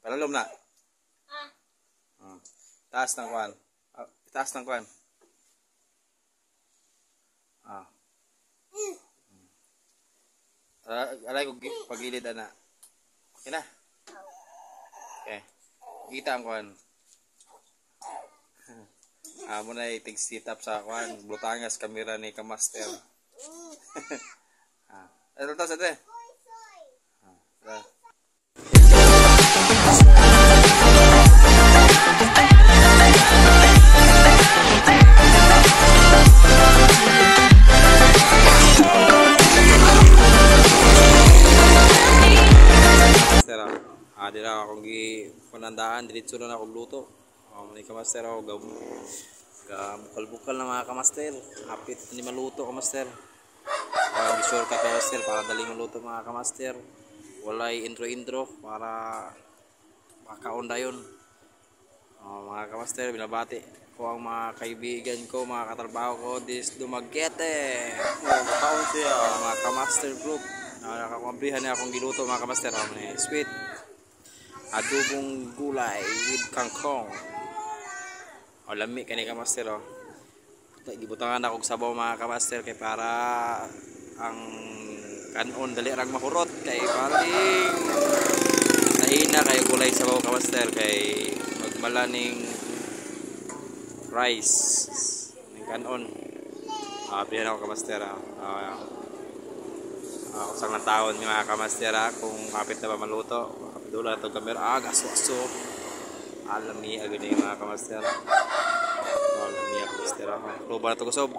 Panalom na. Taas ng kwan. Taas ng kwan. Alay ko pagilid na. Okay na. Okay. Kita ang kwan. Muna i-tig sit up sa kwan. Butangas kamera ni Kamaster. Ito to sa ito. Dira akong panandaan, diretso na akong luto. May Kamaster ako, bukal-bukal na mga Kamaster. Hapit hindi maluto Kamaster. Bisure ka Kamaster para daling maluto mga Kamaster. Walay intro-intro para makaunda yun. Mga Kamaster, binabati ko ang mga kaibigan ko, mga katrabaho ko, this Dumaguete. Kaon siya, mga Kamaster group. Nakakumbrihan na akong giluto mga Kamaster. Sweet adobong gulay with kangkong. Lami ka ni Kamaster. Gibutangan ako sabaw mga Kamaster kay para ang kanon dali rang mahurot kay paling nahina kay gulay sabaw Kamaster kay magmalaning rice ng kanon. Abrihan ako Kamaster. Usang na taon mga Kamaster kung kapit na ba maluto. Dola ito kamera aso-aso. Alami agad yung mga Kamaster. Alami ang Kamaster. Lupa na ito kusob.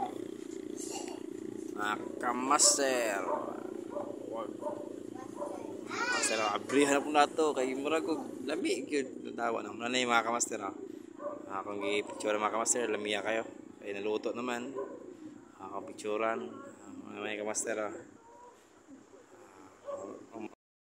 Mga Kamaster. Kamaster, abrihan na po na ito. Kaya murag ko lami. Natawa na. Muna na yung mga Kamaster. Kung i-picture mga Kamaster, lamiya kayo. Kaya naluto naman. Kung picturean. Mga Kamaster.